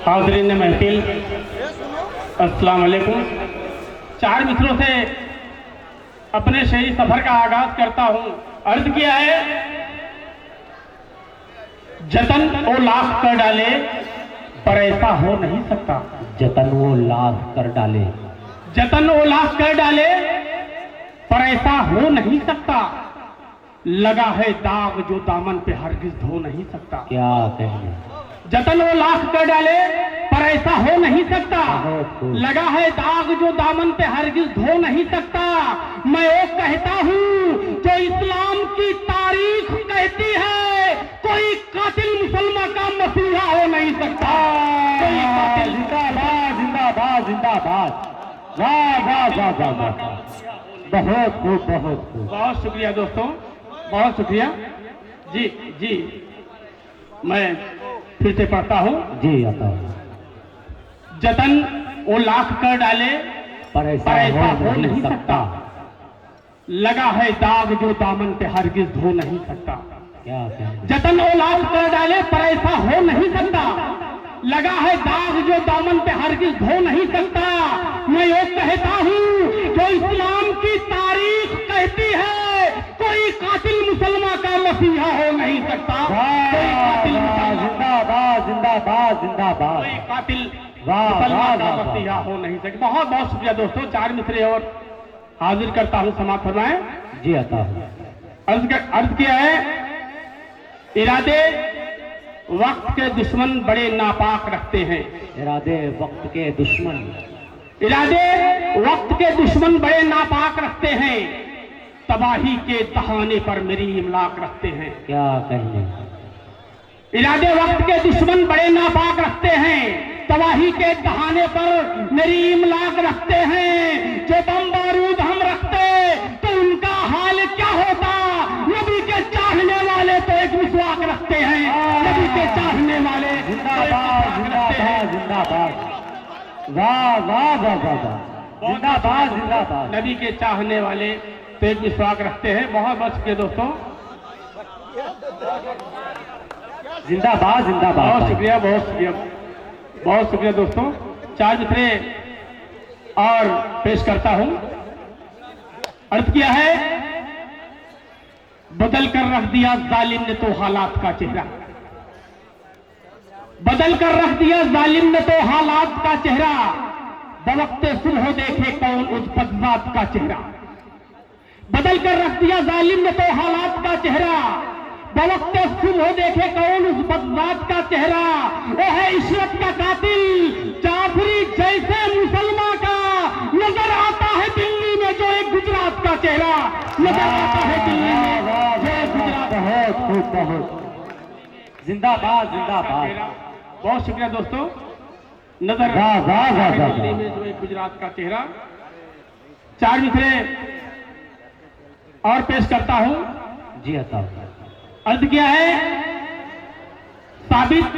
हाज़रीन महफिल, अस्सलाम वालेकुम। चार मित्रों से अपने शहरी सफर का आगाज करता हूँ। अर्ज किया है, जतन वो लाख कर डाले पर ऐसा हो नहीं सकता। जतन वो लाख कर डाले, जतन वो लाख कर डाले पर ऐसा हो नहीं सकता। लगा है दाग जो दामन पे हरगिज धो नहीं सकता। क्या कहने। जतन वो लाख कर डाले पर ऐसा हो नहीं सकता। लगा है दाग जो दामन पे हरगिज धो नहीं सकता। मैं वो कहता हूँ जो इस्लाम की तारीख कहती है, कोई कातिल मुसलमान का मसीहा हो नहीं सकता। कोई कातिल। जिंदाबाद जिंदाबाद जिंदाबाद। वाह वाह वाह वाह वाह, बहुत खूब बहुत खूब। बहुत शुक्रिया दोस्तों, बहुत शुक्रिया जी जी। मैं फिर से पढ़ता हूँ। जी आता हूँ। जतन वो लाख कर डाले पर ऐसा हो नहीं सकता। लगा है दाग जो दामन पे हरगिज धो नहीं सकता। क्या कहने। जतन वो लाख कर डाले पर ऐसा हो नहीं सकता। लगा है दाग जो दामन पे हरगिज धो नहीं सकता। मैं ये कहता हूँ जो इस्लाम की तारीख कहती है, कोई कातिल मुसलमान का मसीहा हो नहीं सकता। कोई कातिल जिंदाबाद जिंदाबाद जिंदाबाद। कोई कातिल वाह मुसलमान का वाह वाह। मसीहा हो नहीं सकता। बहुत बहुत शुक्रिया दोस्तों। चार मिसरे और हाजिर करता हूँ, समाप्त फरमाएं। जी आता हूँ। अर्ज किया है, इरादे वक्त के दुश्मन बड़े नापाक रखते हैं। इरादे वक्त के दुश्मन, इरादे वक्त के दुश्मन बड़े नापाक रखते हैं। तबाही के दहाने पर मेरी इमलाक रखते हैं। क्या कहने। इरादे वक्त के दुश्मन बड़े नापाक रखते हैं। तबाही के दहाने पर मेरी इमलाक रखते हैं। जो बम बारूद हम रखते तो उनका हाल क्या होता। नबी के चाहने वाले तो एक मिसवाक रखते हैं। नबी के चाहने वाले तो एक जिंदाबाद मिसवाक रखते हैं। जिंदाबाद जिंदाबाद। वाह वाह वाह वाह वाह। जिंदाबाद जिंदाबाद। नबी के चाहने वाले तो एक मिसवाक रखते हैं। बहुत बहुत शुक्रिया दोस्तों, जिंदाबाद जिंदाबाद। बहुत शुक्रिया, बहुत शुक्रिया, बहुत शुक्रिया दोस्तों। चार मिसरे और पेश करता हूं। अर्ज किया है, बदल कर रख दिया जालिम ने तो हालात का चेहरा। बदल कर रख दिया जालिम ने तो हालात का चेहरा। बवक्ते सुबह देखे कौन उस बदजात का चेहरा। बदल कर रख दिया जालिम ने तो हालात का चेहरा। बवक्ते सुबह देखे कौन उस बदजात का चेहरा। वो है इशरत का कातिल जाफरी जैसे मुसलमान का। नजर आता है दिल्ली में जो एक गुजरात का चेहरा। नजर आता है दिल्ली में जो एक गुजरात। बहुत खूब बहुत। जिंदाबाद जिंदाबाद। बहुत शुक्रिया दोस्तों। नजर वाह वाह वाह वाह दिल्ली वाह। में जो एक गुजरात का चेहरा। चार मिसरे और पेश करता हूं। जी आता हूँ। अर्ज किया है, साबित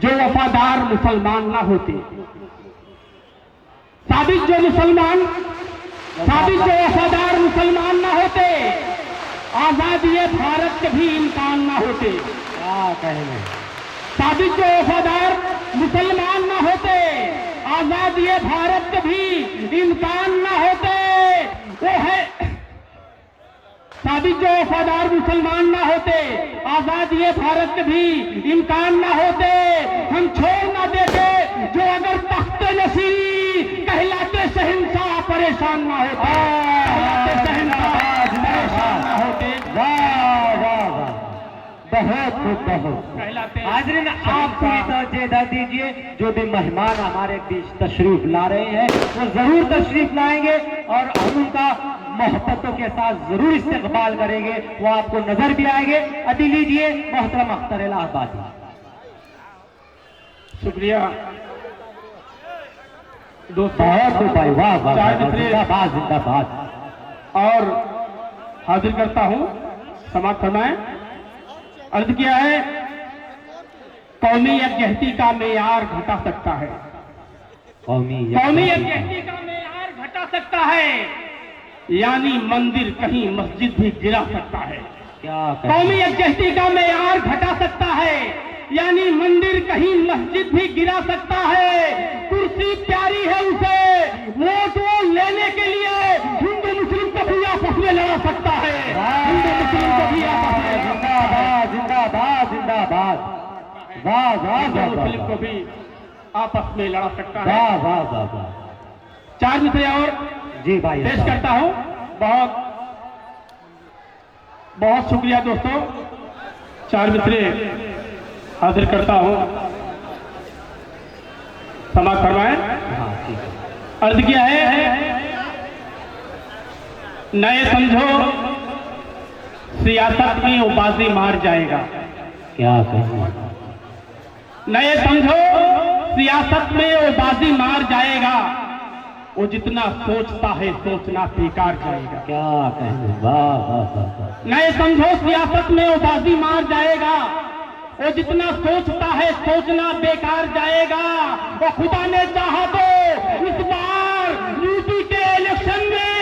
जो वफादार मुसलमान ना होते। साबित जो मुसलमान, साबित जो वफादार मुसलमान ना होते, आजादी भारत के भी इम्कान ना होते। क्या कहने। साबित जो वफादार मुसलमान ना होते, आजादी भारत के भी इम्कान ना होते। वो है साबित जो वफादार मुसलमान ना होते, आजादी भारत के भी इम्कान ना होते। हम छोड़ ना देते जो अगर तख्ते नसीरी कहलाते शहंशाह परेशान ना होते। कहलाते शहंशाह परेशान ना होते। वाह वाह वाह, बहुत खूब बहुत। कहलाते हाजरीन, आप पूरी तवज्जो दीजिए। जो भी मेहमान हमारे बीच तशरीफ ला रहे हैं वो जरूर तशरीफ लाएंगे और हम उनका मोहब्बतों के साथ जरूर इस्तेमाल करेंगे। वो आपको नजर भी आएंगे। अभी लीजिए मोहतरम अख्तर इलाहाबादी। शुक्रिया दोस्तों। बहुत खूब भाई, वाह वाह चार वाह, मिसरे जिंदाबाद जिंदाबाद। और हाजिर करता हूं, समाप्त फरमाएं। अर्ज किया है, कौमी यकजहती का मेयार घटा सकता है। कौमी यकजहती का मेयार घटा सकता है, यानी मंदिर कहीं मस्जिद भी गिरा सकता है। क्या कौमी यकजहती का मेयार घटा सकता है, यानी मंदिर कहीं मस्जिद भी गिरा सकता है। कुर्सी प्यारी है उसे, वोट वो लेने के लिए हिंदू मुस्लिम को भी आपस में लड़ा सकता है। हिंदू मुस्लिम को भी आपस में जिंदाबाद जिंदाबाद जिंदाबाद, वाह वाह हिंदू वाह मुस्लिम को वाह भी आपस में लड़ा सकता है। वाह वाह वाह वाह। चार मित्र और जी भाई पेश साहब। करता हूं। बहुत बहुत शुक्रिया दोस्तों। चार मित्र हाजिर करता हूं, समाप्त फरमाएं। हाँ ठीक है। अर्ज किया है, नए समझो सियासत में वो बाजी मार जाएगा। क्या कहूँ, नए समझो सियासत में वो बाजी मार जाएगा। वो जितना सोचता है सोचना बेकार जाएगा। क्या कहूँ, वाह वाह वाह वाह। नए समझो सियासत में वो बाजी मार जाएगा। वो जितना सोचता है सोचना बेकार जाएगा। वो खुदा ने चाहा तो इस बार यूपी के इलेक्शन में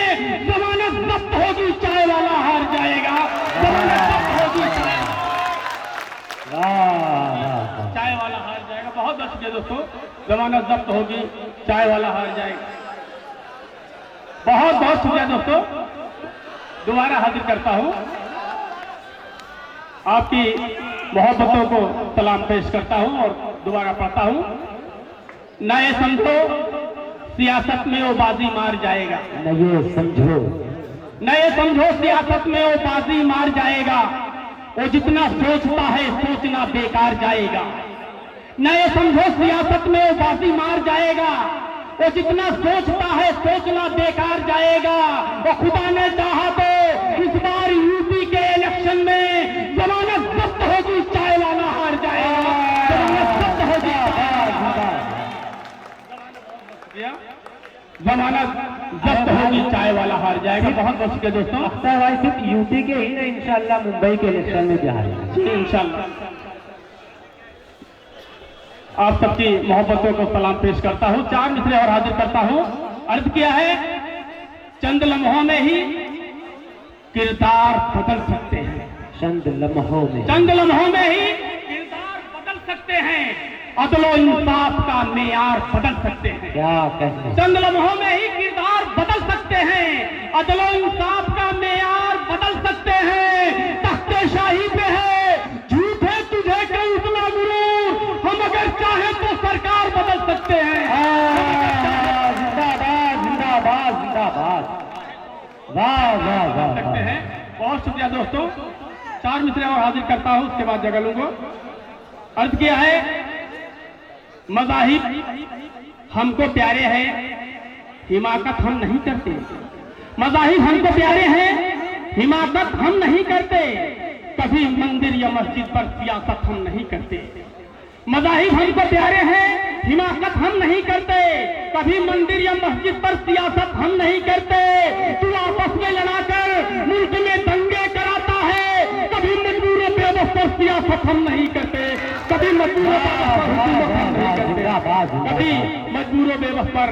जमानत जब्त होगी, चाय वाला हार जाएगा। जमानत जब्त होगी, वाह वाह वाह। चाय वाला हार जाएगा। बहुत बहुत शुक्रिया दोस्तों। जमानत जब्त होगी, चाय वाला हार जाएगा। बहुत बहुत शुक्रिया दोस्तों। दोबारा हाजिर करता हूं, आपकी मोहब्बतों को सलाम पेश करता हूं और दोबारा पढ़ता हूं। नए समझो सियासत में वो बाजी मार जाएगा। नए समझो, नए समझो सियासत में वो बाजी मार जाएगा। वो जितना सोचता है सोचना बेकार जाएगा। नए समझो सियासत में वो बाजी मार जाएगा। वो जितना सोचता है सोचना बेकार जाएगा। वो खुदा ने चाहा तो इस बार यूपी के इलेक्शन में जमानत जब्त होगी, चाय वाला हार जाएगा। जमानत जब्त होगी, जमानत जब्त होगी, चाय वाला हार जाएगा। बहुत बहुत शुक्रिया दोस्तों। अख्तर भाई सिर्फ यूपी के ही नहीं, इंशाल्लाह मुंबई के इलेक्शन में भी हारेंगे इंशाल्लाह। आप सबकी मोहब्बतों को सलाम पेश करता हूं। चार मिसरे और हाजिर करता हूं। अर्ज किया है, चंद लम्हों में ही किरदार बदल सकते हैं। चंद लम्हों में, चंद लम्हों में ही किरदार बदल सकते हैं। अदलो इंसाफ का मेयार बदल सकते हैं। क्या कहते, चंद लम्हों में ही किरदार बदल सकते हैं। अदलो इंसाफ का मेयार बदल सकते हैं। तख्ते शाही पे है झूठ है तुझे क्यों इतना गुरूर, हम अगर चाहे तो सरकार बदल सकते हैं। जिंदाबाद जिंदाबाद जिंदाबाद, वाह वाह वाह सकते वाह। हैं। बहुत शुक्रिया दोस्तों। चार मिसरे और हाजिर करता हूं, उसके बाद जगह लूंगा। अर्ज किया है, मज़ाहिब हमको प्यारे हैं, हिमाकत हम नहीं करते। मज़ाहिब हमको प्यारे हैं, हिमाकत हम नहीं करते। कभी मंदिर या मस्जिद पर सियासत हम नहीं करते। मज़ाहिब हमको प्यारे हैं, हिमाकत हम नहीं करते। कभी मंदिर या मस्जिद पर सियासत हम नहीं करते। तू आपस में लड़ाकर मुल्क में दंगे कराता है। कभी मजबूरों पे बस पर सियासत हम नहीं करते। कभी मजबूरों पे बस पर हुकूमत हम नहीं करते। कभी मजबूरों बेबस पर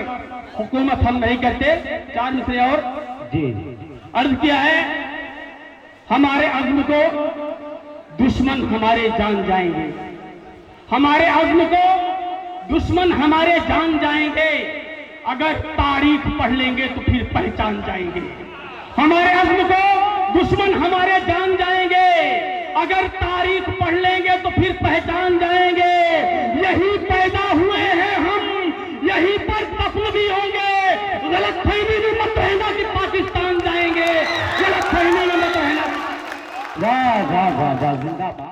हुकूमत हम नहीं करते। चार मिसरे और जी अर्ज किया है, हमारे अज़्म को दुश्मन हमारे जान जाएंगे। हमारे अज़्म को दुश्मन हमारे जान जाएंगे। अगर तारीख पढ़ लेंगे तो फिर पहचान जाएंगे। हमारे अज़्म को दुश्मन हमारे जान जाएंगे। अगर तारीख पढ़ लेंगे तो फिर पहचान जाएंगे। यही पैदा हुए हैं हम, यहीं पर दफन भी होंगे। गलतफहमी में मत रहना कि पाकिस्तान जाएंगे। गलतफहमी में मत रहना। वाह वाह वाह वाह, जिंदाबाद।